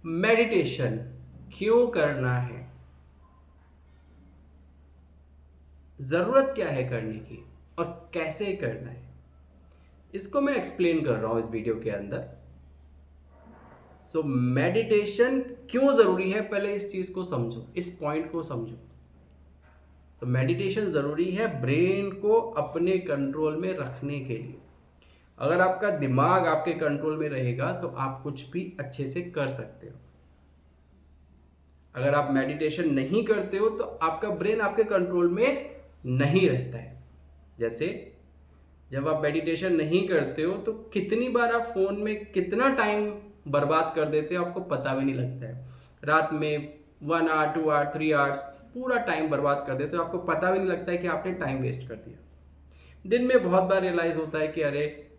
Meditation क्यों करना है, ज़रूरत क्या है करने की और कैसे करना है, इसको मैं एक्सप्लेन कर रहा हूँ इस वीडियो के अंदर। मेडिटेशन क्यों ज़रूरी है, पहले इस चीज़ को समझो, इस पॉइंट को समझो। तो मेडिटेशन ज़रूरी है ब्रेन को अपने कंट्रोल में रखने के लिए। अगर आपका दिमाग आपके कंट्रोल में रहेगा तो आप कुछ भी अच्छे से कर सकते हो। अगर आप मेडिटेशन नहीं करते हो तो आपका ब्रेन आपके कंट्रोल में नहीं रहता है। जैसे जब आप मेडिटेशन नहीं करते हो तो कितनी बार आप फ़ोन में कितना टाइम बर्बाद कर देते हो आपको पता भी नहीं लगता है। रात में 1 आवर 2 आवर 3 आवर्स पूरा टाइम बर्बाद कर देते हो, आपको पता भी नहीं लगता है कि आपने टाइम वेस्ट कर दिया। दिन में बहुत बार रियलाइज़ होता है कि अरे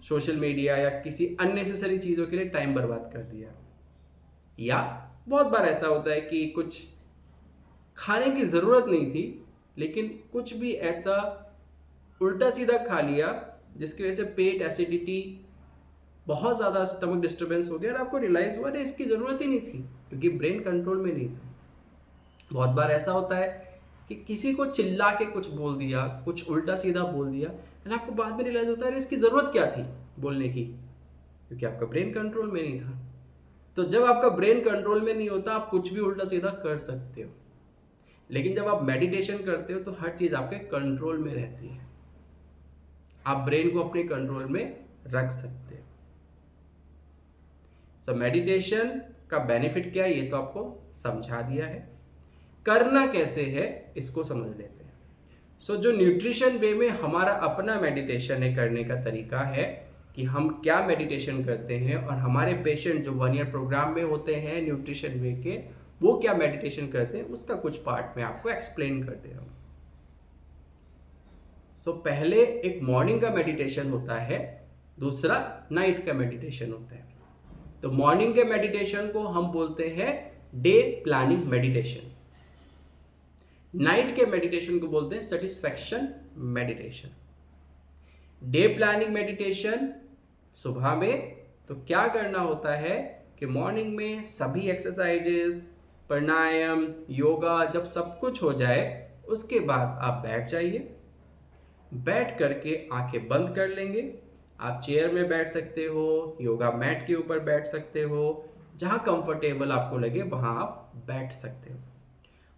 सोशल मीडिया या किसी अननेसेसरी चीज़ों के लिए टाइम बर्बाद कर दिया। या बहुत बार ऐसा होता है कि कुछ खाने की ज़रूरत नहीं थी लेकिन कुछ भी ऐसा उल्टा सीधा खा लिया जिसकी वजह से पेट एसिडिटी, बहुत ज़्यादा स्टमक डिस्टर्बेंस हो गया और आपको रियलाइज़ हुआ अरे इसकी ज़रूरत ही नहीं थी, क्योंकि ब्रेन कंट्रोल में नहीं था। बहुत बार ऐसा होता है कि किसी को चिल्ला के कुछ बोल दिया, कुछ उल्टा सीधा बोल दिया और आपको बाद में रियलाइज़ होता है अरे इसकी ज़रूरत क्या थी बोलने की, क्योंकि आपका ब्रेन कंट्रोल में नहीं था। तो जब आपका ब्रेन कंट्रोल में नहीं होता आप कुछ भी उल्टा सीधा कर सकते हो, लेकिन जब आप मेडिटेशन करते हो तो हर चीज़ आपके कंट्रोल में रहती है, आप ब्रेन को अपने कंट्रोल में रख सकते हो। मेडिटेशन का बेनिफिट क्या है ये तो आपको समझा दिया है। करना कैसे है इसको समझ लेते हैं। जो न्यूट्रिशन वे में हमारा अपना मेडिटेशन है, करने का तरीका है कि हम क्या मेडिटेशन करते हैं और हमारे पेशेंट जो 1 ईयर प्रोग्राम में होते हैं न्यूट्रिशन वे के, वो क्या मेडिटेशन करते हैं, उसका कुछ पार्ट मैं आपको एक्सप्लेन कर दे रहा हूँ। पहले एक मॉर्निंग का मेडिटेशन होता है, दूसरा नाइट का मेडिटेशन होता है। तो मॉर्निंग के मेडिटेशन को हम बोलते हैं डे प्लानिंग मेडिटेशन, नाइट के मेडिटेशन को बोलते हैं satisfaction meditation. Day planning meditation सुबह में तो क्या करना होता है कि मॉर्निंग में सभी एक्सरसाइजेस, प्राणायाम, योगा जब सब कुछ हो जाए उसके बाद आप बैठ जाइए। बैठ करके आंखें बंद कर लेंगे। आप चेयर में बैठ सकते हो, योगा मैट के ऊपर बैठ सकते हो, जहां कंफर्टेबल आपको लगे वहां आप बैठ सकते हो।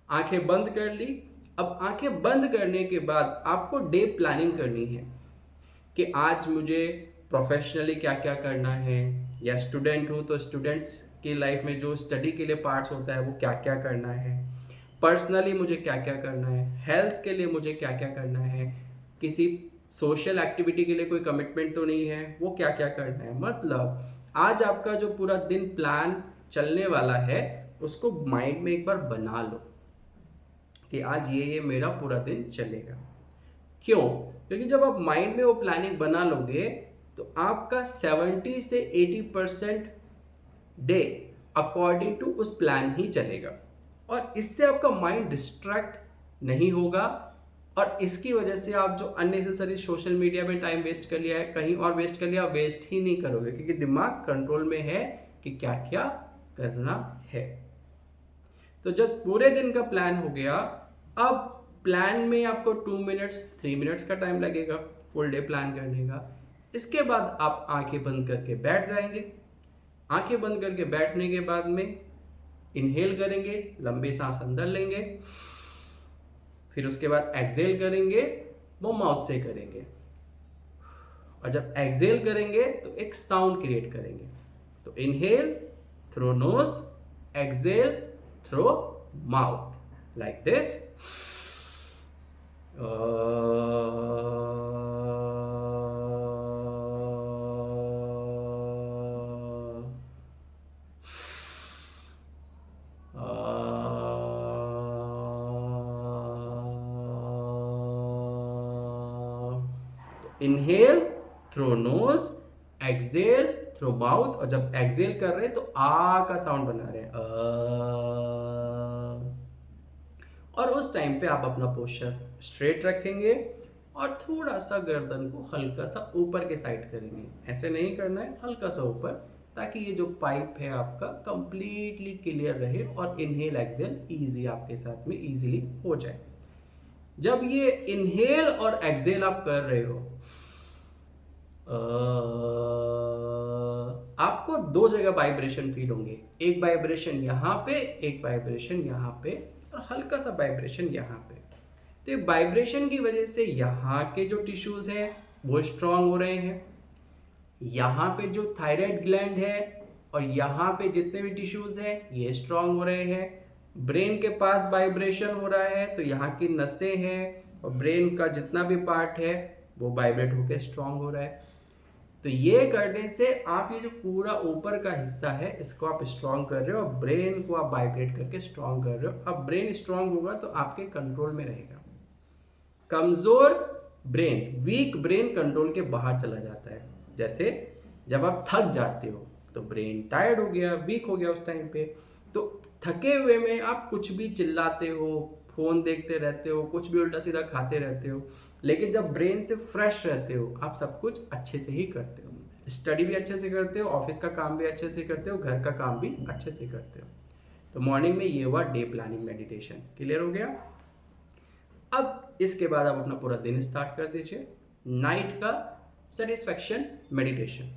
आंखें बंद कर ली। अब आंखें बंद करने के बाद आपको डे प्लानिंग करनी है कि आज मुझे प्रोफेशनली क्या क्या करना है, या स्टूडेंट हूँ तो स्टूडेंट्स की लाइफ में जो स्टडी के लिए पार्ट्स होता है वो क्या क्या करना है, पर्सनली मुझे क्या क्या करना है, हेल्थ के लिए मुझे क्या क्या करना है, किसी सोशल एक्टिविटी के लिए कोई कमिटमेंट तो नहीं है, वो क्या क्या करना है। मतलब आज आपका जो पूरा दिन प्लान चलने वाला है उसको माइंड में एक बार बना लो कि आज ये मेरा पूरा दिन चलेगा। क्यों? क्योंकि जब आप माइंड में वो प्लानिंग बना लोगे तो आपका 70 से 80% डे अकॉर्डिंग टू उस प्लान ही चलेगा और इससे आपका माइंड डिस्ट्रैक्ट नहीं होगा। और इसकी वजह से आप जो अननेसेसरी सोशल मीडिया में टाइम वेस्ट कर लिया है, कहीं और वेस्ट कर लिया, वेस्ट ही नहीं करोगे, क्योंकि दिमाग कंट्रोल में है कि क्या क्या करना है। तो जब पूरे दिन का प्लान हो गया, अब प्लान में आपको 2 मिनट्स 3 मिनट्स का टाइम लगेगा फुल डे प्लान करने का। इसके बाद आप आंखें बंद करके बैठ जाएंगे। आंखें बंद करके बैठने के बाद में इनहेल करेंगे, लंबी सांस अंदर लेंगे, फिर उसके बाद एक्सहेल करेंगे, वो माउथ से करेंगे। और जब एक्सहेल करेंगे तो एक साउंड क्रिएट करेंगे। तो inhale through nose, exhale through mouth, like this. Inhale through nose, exhale through mouth, और जब एक्सहेल कर रहे हैं तो आ का साउंड बना रहे हैं, और उस टाइम पे आप अपना पोस्चर स्ट्रेट रखेंगे और थोड़ा सा गर्दन को हल्का सा ऊपर के साइड करेंगे। ऐसे नहीं करना है, हल्का सा ऊपर ताकि ये जो पाइप है आपका कंप्लीटली क्लियर रहे और इनहेल एक्सेल इजी आपके साथ में इजीली हो जाए। जब ये इनहेल और एक्सेल आप कर रहे हो आपको दो जगह वाइब्रेशन फील होंगे, एक वाइब्रेशन यहाँ पे, एक वाइब्रेशन यहाँ पे और हल्का सा वाइब्रेशन यहाँ पे। तो ये वाइब्रेशन की वजह से यहाँ के जो टिश्यूज हैं वो स्ट्रांग हो रहे हैं, यहाँ पे जो थायराइड ग्लैंड है और यहाँ पे जितने भी टिश्यूज हैं ये स्ट्रांग हो रहे हैं। ब्रेन के पास वाइब्रेशन हो रहा है तो यहाँ की नसें हैं और ब्रेन का जितना भी पार्ट है वो वाइब्रेट होकर स्ट्रांग हो रहा है। तो ये करने से आप ये जो पूरा ऊपर का हिस्सा है इसको आप स्ट्रांग कर रहे हो और ब्रेन को आप वाइब्रेट करके स्ट्रांग कर रहे हो। अब ब्रेन स्ट्रांग होगा तो आपके कंट्रोल में रहेगा। कमजोर ब्रेन, वीक ब्रेन कंट्रोल के बाहर चला जाता है। जैसे जब आप थक जाते हो तो ब्रेन टायर्ड हो गया, वीक हो गया उस टाइम पे, तो थके हुए में आप कुछ भी चिल्लाते हो, फोन देखते रहते हो, कुछ भी उल्टा सीधा खाते रहते हो। लेकिन जब ब्रेन से फ्रेश रहते हो आप सब कुछ अच्छे से ही करते हो, स्टडी भी अच्छे से करते हो, ऑफिस का काम भी अच्छे से करते हो, घर का काम भी अच्छे से करते हो। तो मॉर्निंग में ये हुआ डे प्लानिंग मेडिटेशन। क्लियर हो गया? अब इसके बाद आप अपना पूरा दिन स्टार्ट कर दीजिए। नाइट का सेटिस्फैक्शन मेडिटेशन।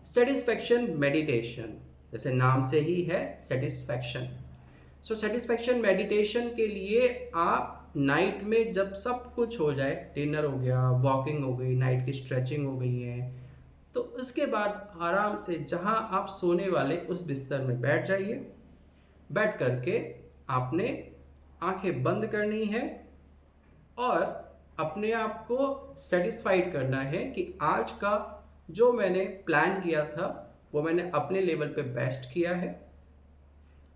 सेटिस्फैक्शन मेडिटेशन जैसे नाम से ही है सेटिस्फैक्शन। सो सेटिस्फैक्शन मेडिटेशन के लिए आप नाइट में जब सब कुछ हो जाए, डिनर हो गया, वॉकिंग हो गई, नाइट की स्ट्रेचिंग हो गई है, तो उसके बाद आराम से जहां आप सोने वाले उस बिस्तर में बैठ जाइए। बैठ करके आपने आंखें बंद करनी है और अपने आप को सेटिस्फाइड करना है कि आज का जो मैंने प्लान किया था वो मैंने अपने लेवल पे बेस्ट किया है।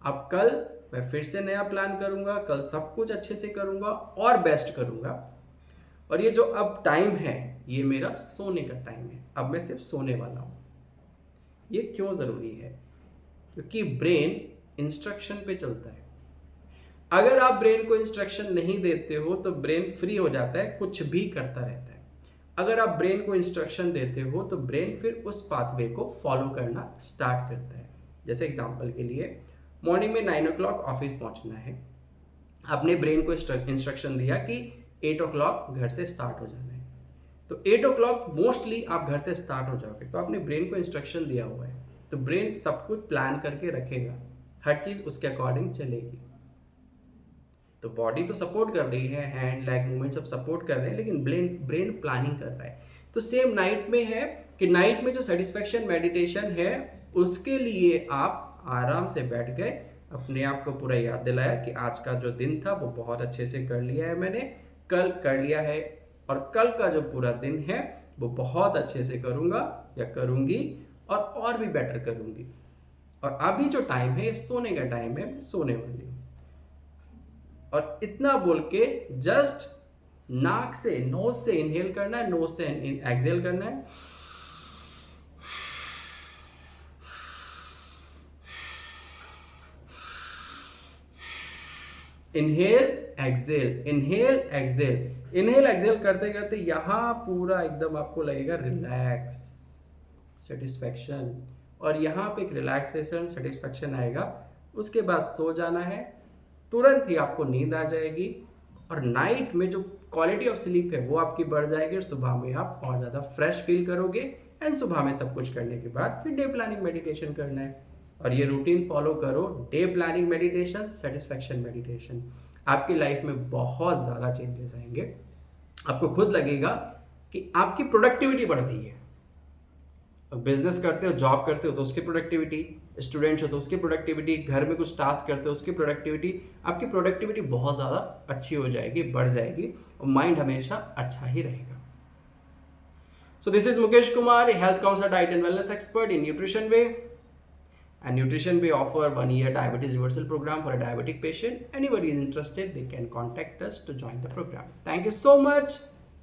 अब कल मैं फिर से नया प्लान करूंगा, कल सब कुछ अच्छे से करूंगा और बेस्ट करूंगा। और ये जो अब टाइम है ये मेरा सोने का टाइम है, अब मैं सिर्फ सोने वाला हूं। ये क्यों जरूरी है? क्योंकि ब्रेन इंस्ट्रक्शन पे चलता है। अगर आप ब्रेन को इंस्ट्रक्शन नहीं देते हो तो ब्रेन फ्री हो जाता है, कुछ भी करता रहता है। अगर आप ब्रेन को इंस्ट्रक्शन देते हो तो ब्रेन फिर उस पाथवे को फॉलो करना स्टार्ट करता है। जैसे एग्जांपल के लिए मॉर्निंग में 9 o'clock ऑफिस पहुंचना है, आपने ब्रेन को इंस्ट्रक्शन दिया कि 8 o'clock घर से स्टार्ट हो जाना है, तो 8 o'clock मोस्टली आप घर से स्टार्ट हो जाओगे। तो आपने ब्रेन को इंस्ट्रक्शन दिया हुआ है तो ब्रेन सब कुछ प्लान करके रखेगा, हर चीज उसके अकॉर्डिंग चलेगी। तो बॉडी तो सपोर्ट कर रही है, हैंड लेग मूवमेंट सब सपोर्ट कर रहे हैं, लेकिन ब्रेन प्लानिंग कर रहा है। तो सेम नाइट में है कि नाइट में जो सेटिस्फैक्शन मेडिटेशन है उसके लिए आप आराम से बैठ गए, अपने आप को पूरा याद दिलाया कि आज का जो दिन था वो बहुत अच्छे से कर लिया है मैंने, कल कर लिया है और कल का जो पूरा दिन है वो बहुत अच्छे से करूँगा या करूँगी और भी बेटर करूँगी। और अभी जो टाइम है ये सोने का टाइम है, मैं सोने वाली हूँ। और इतना बोल के जस्ट नाक से, नोज से इनहेल करना है, नोज से एक्सहेल करना है। Inhale exhale, inhale exhale, inhale exhale करते करते यहां पूरा एकदम आपको लगेगा रिलैक्स, सेटिस्फैक्शन, और यहां पे एक रिलैक्सेशन सेटिस्फैक्शन आएगा। उसके बाद सो जाना है, तुरंत ही आपको नींद आ जाएगी और नाइट में जो क्वालिटी ऑफ स्लीप है वो आपकी बढ़ जाएगी और सुबह में आप और ज़्यादा फ्रेश फील करोगे। एंड सुबह में सब कुछ करने के बाद फिर डे प्लानिंग मेडिटेशन करना है और ये रूटीन फॉलो करो, day planning meditation, satisfaction meditation. आपकी लाइफ में बहुत ज़्यादा चेंजेस आएंगे। आपको खुद लगेगा कि आपकी प्रोडक्टिविटी बढ़ गई है। बिजनेस करते हो, जॉब करते हो तो उसकी प्रोडक्टिविटी, स्टूडेंट्स हो तो उसकी प्रोडक्टिविटी, घर में कुछ टास्क करते हो उसकी प्रोडक्टिविटी, आपकी प्रोडक्टिविटी बहुत ज़्यादा अच्छी हो जाएगी, बढ़ जाएगी और माइंड हमेशा अच्छा ही रहेगा। So this is Mukesh Kumar, a health consultant, diet and wellness expert in Nutrition Way. And Nutrition Way offer 1-year diabetes reversal program for a diabetic patient. Anybody is interested, they can contact us to join the program. Thank you so much.